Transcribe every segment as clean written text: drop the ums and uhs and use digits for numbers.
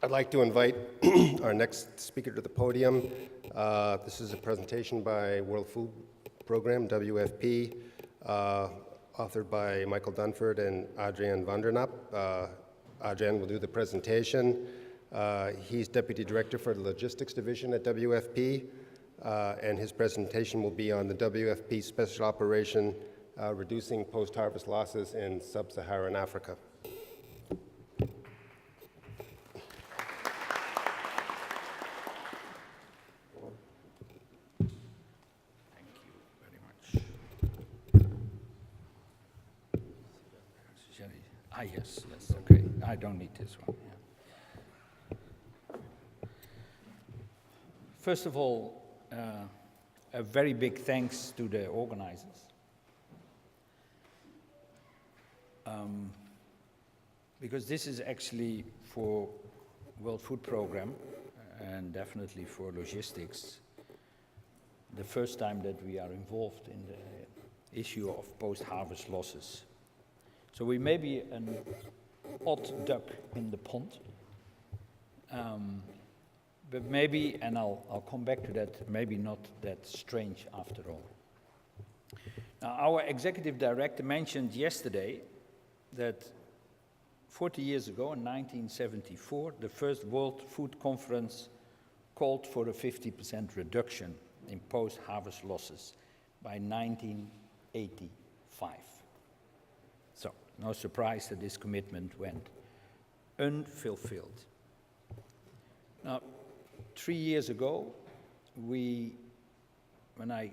I'd like to invite our next speaker to the podium. This is a presentation by World Food Program, WFP, authored by Michael Dunford and Adrian van der Knaap. Adrian will do the presentation. He's Deputy Director for the Logistics Division at WFP, and his presentation will be on the WFP Special Operation Reducing Post-Harvest Losses in Sub-Saharan Africa. Yes, okay. I don't need this one. Yeah. First of all, a very big thanks to the organizers. Because this is actually for World Food Program and definitely for logistics, the first time that we are involved in the issue of post-harvest losses. So we may be an odd duck in the pond, but maybe, and I'll come back to that, maybe not that strange after all. Now, our executive director mentioned yesterday that 40 years ago, in 1974, the first World Food Conference called for a 50% reduction in post-harvest losses by 1985. So, no surprise that this commitment went unfulfilled. Now, 3 years ago, when I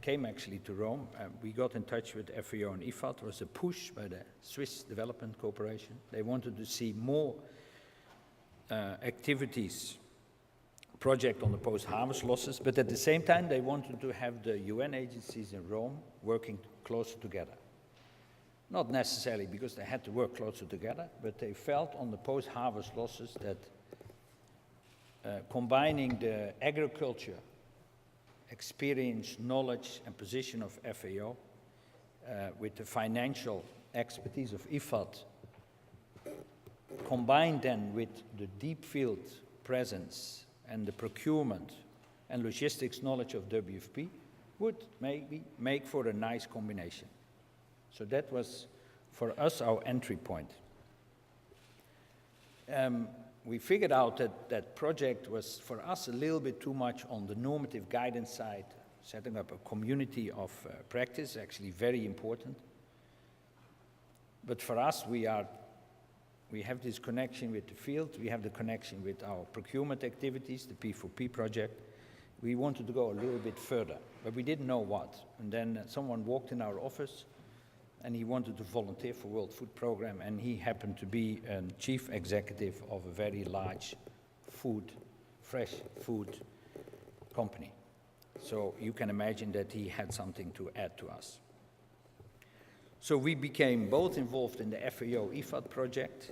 came actually to Rome, we got in touch with FAO and IFAD. It was a push by the Swiss Development Corporation. They wanted to see more activities, project on the post-harvest losses, but at the same time, they wanted to have the UN agencies in Rome working closer together. Not necessarily because they had to work closer together, but they felt on the post-harvest losses that combining the agriculture, experience, knowledge, and position of FAO with the financial expertise of IFAD, combined then with the deep field presence and the procurement and logistics knowledge of WFP, would maybe make for a nice combination. So that was, for us, our entry point. We figured out that that project was, for us, a little bit too much on the normative guidance side, setting up a community of practice, actually very important. But for us, we have this connection with the field, we have the connection with our procurement activities, the P4P project. We wanted to go a little bit further, but we didn't know what. And then someone walked in our office, and he wanted to volunteer for World Food Program, and he happened to be a chief executive of a very large fresh food company. So you can imagine that he had something to add to us. So we became both involved in the FAO IFAD project,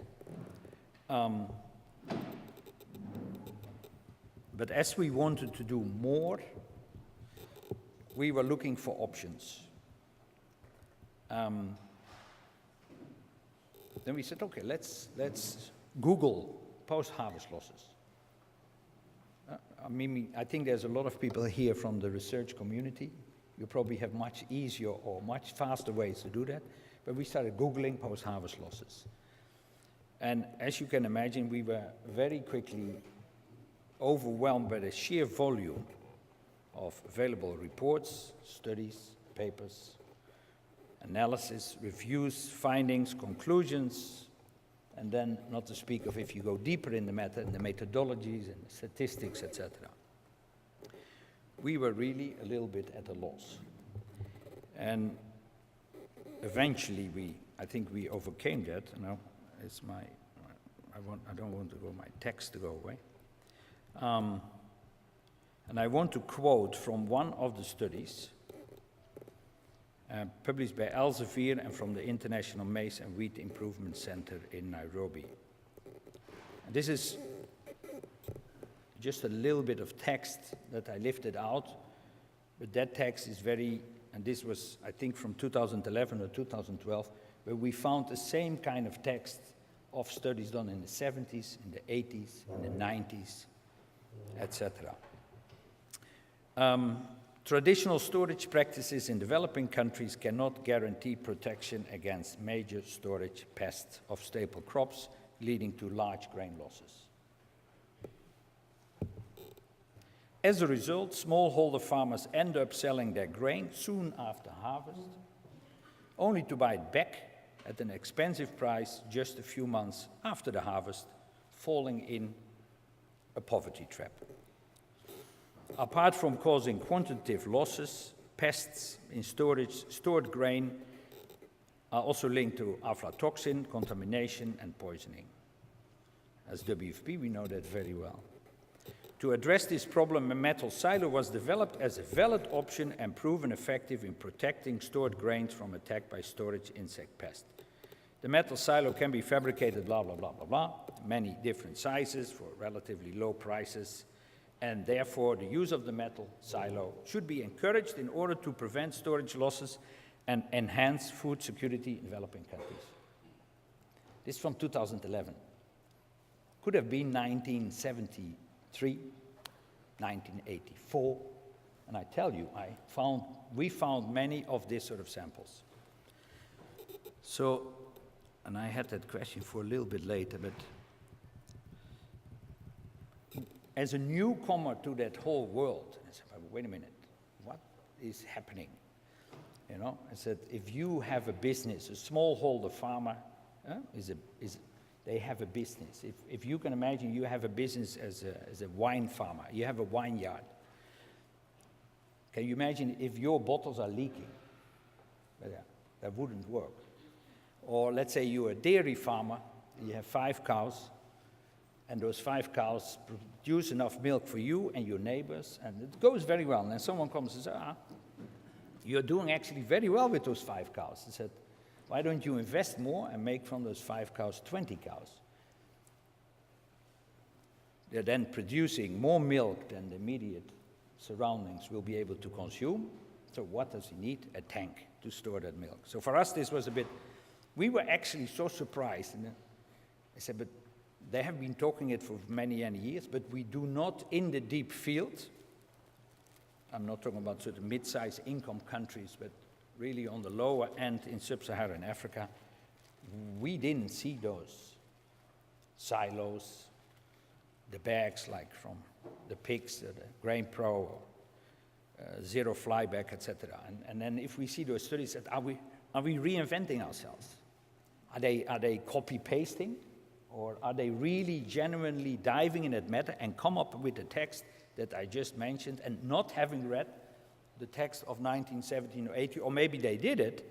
but as we wanted to do more, we were looking for options. Then we said, okay, let's Google post-harvest losses. I think there's a lot of people here from the research community. You probably have much easier or much faster ways to do that, but we started Googling post-harvest losses. And as you can imagine, we were very quickly overwhelmed by the sheer volume of available reports, studies, papers, analysis, reviews, findings, conclusions, and then not to speak of if you go deeper in the matter, and the methodologies and the statistics, etc. We were really a little bit at a loss. And eventually I think we overcame that. Now, it's I don't want my text to go away. And I want to quote from one of the studies published by Elsevier and from the International Maize and Wheat Improvement Center in Nairobi. And this is just a little bit of text that I lifted out, but that text is very, and this was, I think, from 2011 or 2012, where we found the same kind of text of studies done in the 70s, in the 80s, in the 90s, etc. Traditional storage practices in developing countries cannot guarantee protection against major storage pests of staple crops, leading to large grain losses. As a result, smallholder farmers end up selling their grain soon after harvest, only to buy it back at an expensive price just a few months after the harvest, falling in a poverty trap. Apart from causing quantitative losses, pests in stored grain are also linked to aflatoxin, contamination, and poisoning. As WFP, we know that very well. To address this problem, a metal silo was developed as a valid option and proven effective in protecting stored grains from attack by storage insect pests. The metal silo can be fabricated, blah, blah, blah, blah, blah, many different sizes for relatively low prices, and therefore the use of the metal silo should be encouraged in order to prevent storage losses and enhance food security in developing countries. This is from 2011. Could have been 1973, 1984, and I tell you, we found many of these sort of samples. So, and I had that question for a little bit later, but as a newcomer to that whole world, I said, wait a minute, what is happening? You know, I said, if you have a business, a smallholder farmer, they have a business. If you can imagine you have a business as a wine farmer, you have a vineyard. Can you imagine if your bottles are leaking? That wouldn't work. Or let's say you're a dairy farmer, you have 5 cows, and those 5 cows produce enough milk for you and your neighbors, and it goes very well. And then someone comes and says, you're doing actually very well with those 5 cows. I said, why don't you invest more and make from those 5 cows 20 cows? They're then producing more milk than the immediate surroundings will be able to consume. So what does he need? A tank to store that milk. So for us, this was a bit, we were actually so surprised. And I said, but they have been talking it for many, many years, but we do not in the deep field. I'm not talking about sort of mid-sized income countries, but really on the lower end in sub-Saharan Africa, we didn't see those silos, the bags like from the pigs, the Grain Pro, Zero Flyback, etc. And then if we see those studies, are we reinventing ourselves? Are they copy-pasting? Or are they really genuinely diving in that matter and come up with the text that I just mentioned and not having read the text of 1917 or 80, or maybe they did it,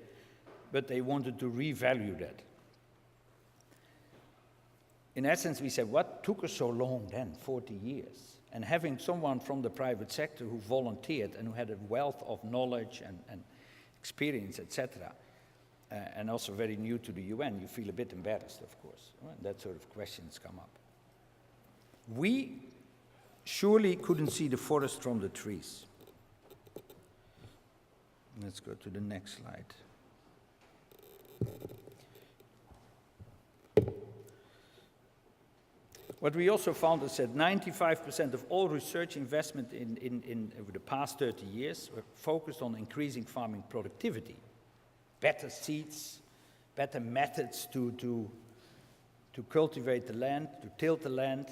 but they wanted to revalue that. In essence, we said, what took us so long then, 40 years? And having someone from the private sector who volunteered and who had a wealth of knowledge and experience, etc., and also very new to the UN, you feel a bit embarrassed, of course, when that sort of questions come up. We surely couldn't see the forest from the trees. Let's go to the next slide. What we also found is that 95% of all research investment in over the past 30 years were focused on increasing farming productivity. Better seeds, better methods to cultivate the land, to tilt the land.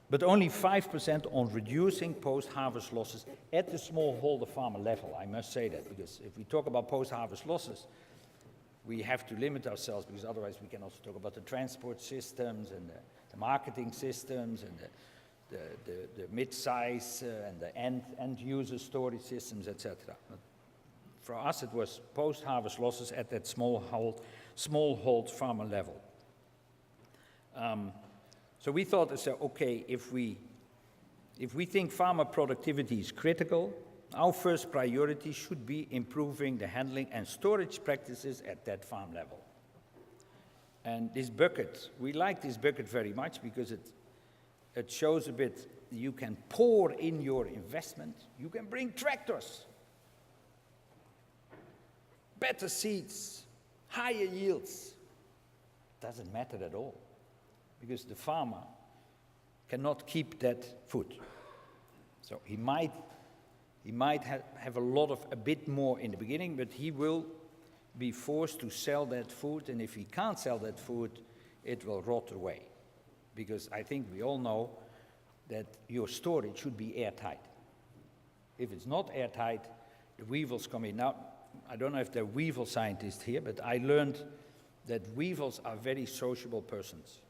But only 5% on reducing post-harvest losses at the smallholder farmer level. I must say that, because if we talk about post-harvest losses, we have to limit ourselves, because otherwise we can also talk about the transport systems and the marketing systems and the mid-size and the end-user storage systems, etc. For us, it was post-harvest losses at that smallhold farmer level. So we thought, okay, if we think farmer productivity is critical, our first priority should be improving the handling and storage practices at that farm level. And this bucket, we like this bucket very much because it shows a bit, you can pour in your investment, you can bring tractors, better seeds, higher yields. Doesn't matter at all, because the farmer cannot keep that food. So he might have a bit more in the beginning, but he will be forced to sell that food, and if he can't sell that food, it will rot away. Because I think we all know that your storage should be airtight. If it's not airtight, the weevils come in. Now, I don't know if there are weevil scientists here, but I learned that weevils are very sociable persons,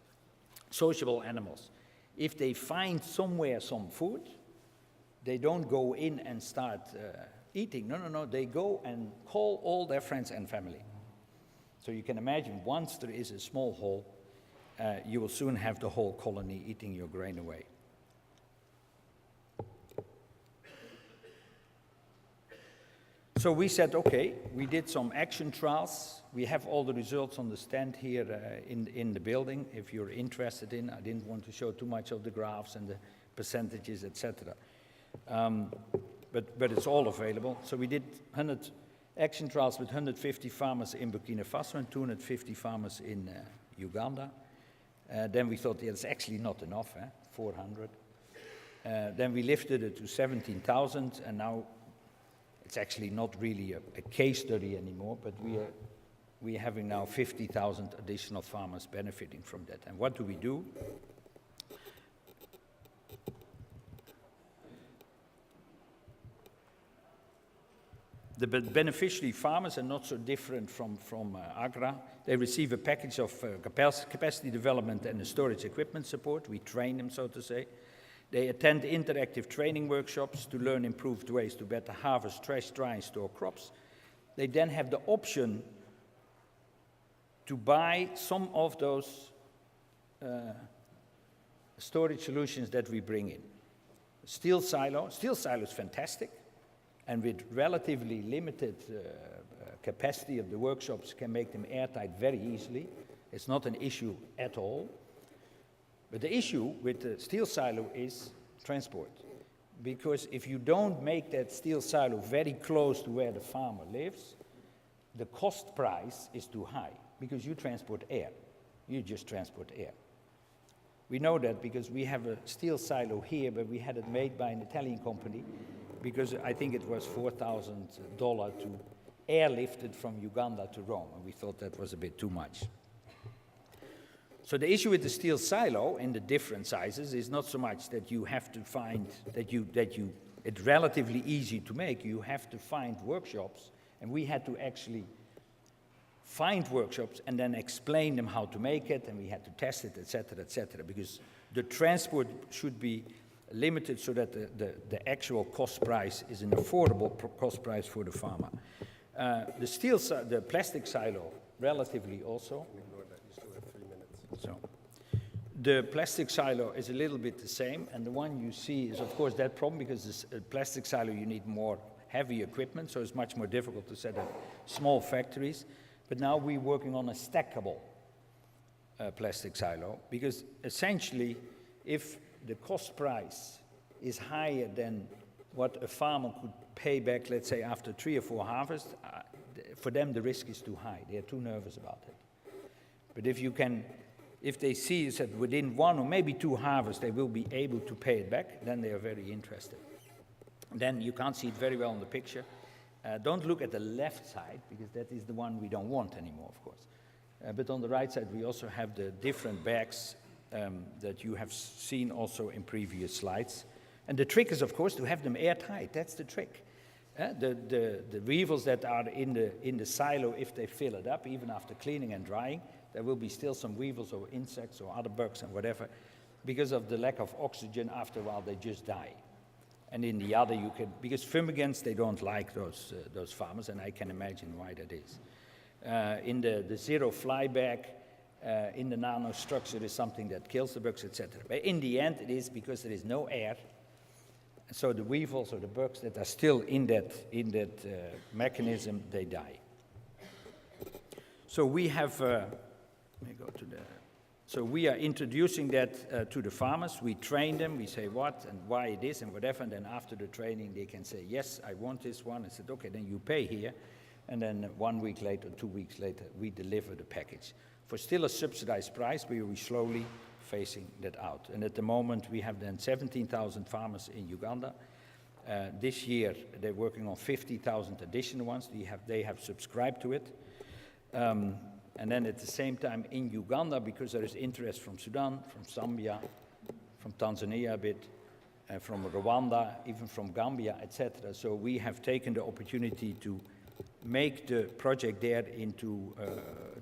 sociable animals. If they find somewhere some food, they don't go in and start eating. No, they go and call all their friends and family. So you can imagine, once there is a small hole, you will soon have the whole colony eating your grain away. So we said, okay, we did some action trials. We have all the results on the stand here in the building, if you're interested in. I didn't want to show too much of the graphs and the percentages, etc. But it's all available. So we did 100 action trials with 150 farmers in Burkina Faso and 250 farmers in Uganda. Then we thought, yeah, it's actually not enough, 400. Then we lifted it to 17,000, and now it's actually not really a case study anymore, but we are having now 50,000 additional farmers benefiting from that. And what do we do? The beneficiary farmers are not so different from Agra. They receive a package of capacity development and storage equipment support. We train them, so to say. They attend interactive training workshops to learn improved ways to better harvest, trash, dry, and store crops. They then have the option to buy some of those storage solutions that we bring in. Steel silo is fantastic, and with relatively limited capacity of the workshops can make them airtight very easily. It's not an issue at all. But the issue with the steel silo is transport. Because if you don't make that steel silo very close to where the farmer lives, the cost price is too high, because you transport air. You just transport air. We know that because we have a steel silo here, but we had it made by an Italian company, because I think it was $4,000 to airlift it from Uganda to Rome, and we thought that was a bit too much. So the issue with the steel silo in the different sizes is not so much that you have to find it's relatively easy to make. You have to find workshops, and we had to actually find workshops and then explain them how to make it, and we had to test it, etc., because the transport should be limited so that the actual cost price is an affordable cost price for the farmer. The plastic silo, relatively also. So the plastic silo is a little bit the same, and the one you see is, of course, that problem, because this plastic silo you need more heavy equipment, so it's much more difficult to set up small factories. But now we're working on a stackable plastic silo, because essentially, if the cost price is higher than what a farmer could pay back, let's say, after 3 or 4 harvests, for them the risk is too high. They're too nervous about it. But if they see that within 1 or maybe 2 harvests they will be able to pay it back, then they are very interested. Then you can't see it very well in the picture. Don't look at the left side, because that is the one we don't want anymore, of course. But on the right side, we also have the different bags that you have seen also in previous slides. And the trick is, of course, to have them airtight. That's the trick. The weevils that are in the silo, if they fill it up, even after cleaning and drying, there will be still some weevils or insects or other bugs and whatever. Because of the lack of oxygen, after a while they just die. And in the other, because fumigants, they don't like those farmers, and I can imagine why that is. In the zero fly bag, in the nanostructure is something that kills the bugs, etc. But in the end, it is because there is no air. So the weevils or the bugs that are still in that mechanism, they die. So we have, let me go to the. So we are introducing that to the farmers. We train them. We say what and why it is and whatever. And then after the training, they can say, yes, I want this one. I said, okay, then you pay here. and then 1 week later, 2 weeks later, we deliver the package. For still a subsidized price, we are slowly phasing that out. And at the moment, we have then 17,000 farmers in Uganda. This year, they're working on 50,000 additional ones. They have subscribed to it. And then at the same time, in Uganda, because there is interest from Sudan, from Zambia, from Tanzania a bit, from Rwanda, even from Gambia, etc. So we have taken the opportunity to make the project there into,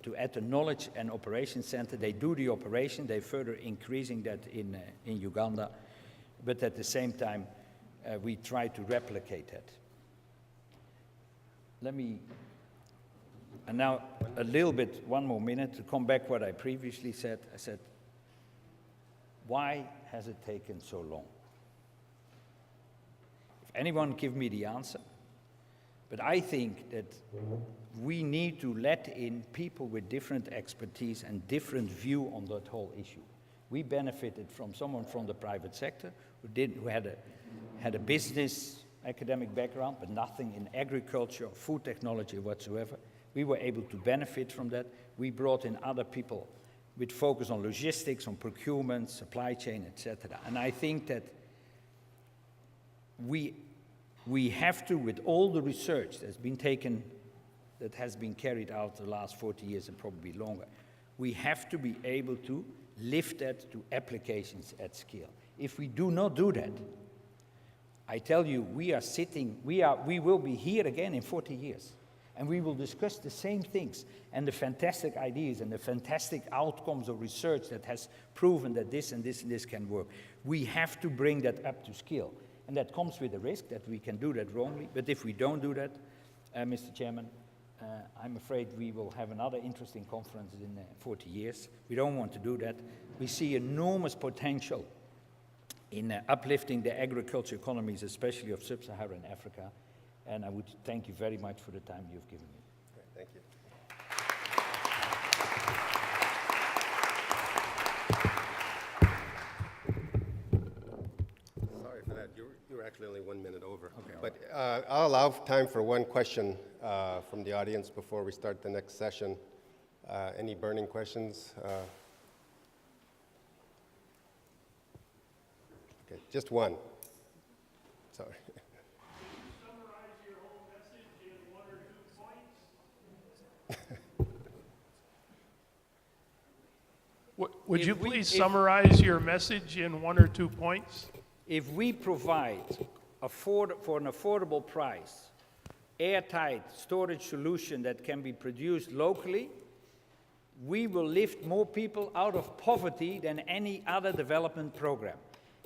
to add a knowledge and operations center. They do the operation, they're further increasing that in Uganda, but at the same time, we try to replicate that. And now a little bit, one more minute, to come back what I previously said. I said, why has it taken so long? If anyone give me the answer, but I think that we need to let in people with different expertise and different view on that whole issue. We benefited from someone from the private sector who had a business academic background, but nothing in agriculture or food technology whatsoever. We were able to benefit from that. We brought in other people with focus on logistics, on procurement, supply chain, etc. And I think that we have to, with all the research that's been taken, that has been carried out the last 40 years and probably longer, we have to be able to lift that to applications at scale. If we do not do that, I tell you, we will be here again in 40 years. And we will discuss the same things and the fantastic ideas and the fantastic outcomes of research that has proven that this and this and this can work. We have to bring that up to scale. And that comes with a risk that we can do that wrongly. But if we don't do that, Mr. Chairman, I'm afraid we will have another interesting conference in 40 years. We don't want to do that. We see enormous potential in uplifting the agriculture economies, especially of sub-Saharan Africa. And I would thank you very much for the time you've given me. Thank you. Sorry for that. You were actually only 1 minute over. Okay, but I'll allow time for one question from the audience before we start the next session. Any burning questions? Okay, just one. Sorry. Would you please summarize your message in 1 or 2 points? If we provide for an affordable price, airtight storage solution that can be produced locally, we will lift more people out of poverty than any other development program.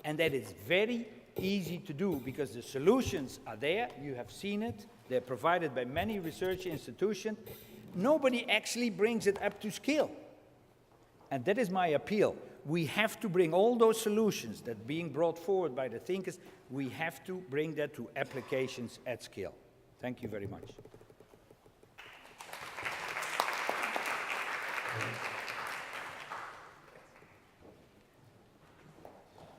And that is very easy to do because the solutions are there. You have seen it. They're provided by many research institutions. Nobody actually brings it up to scale. And that is my appeal. We have to bring all those solutions that are being brought forward by the thinkers, we have to bring that to applications at scale. Thank you very much.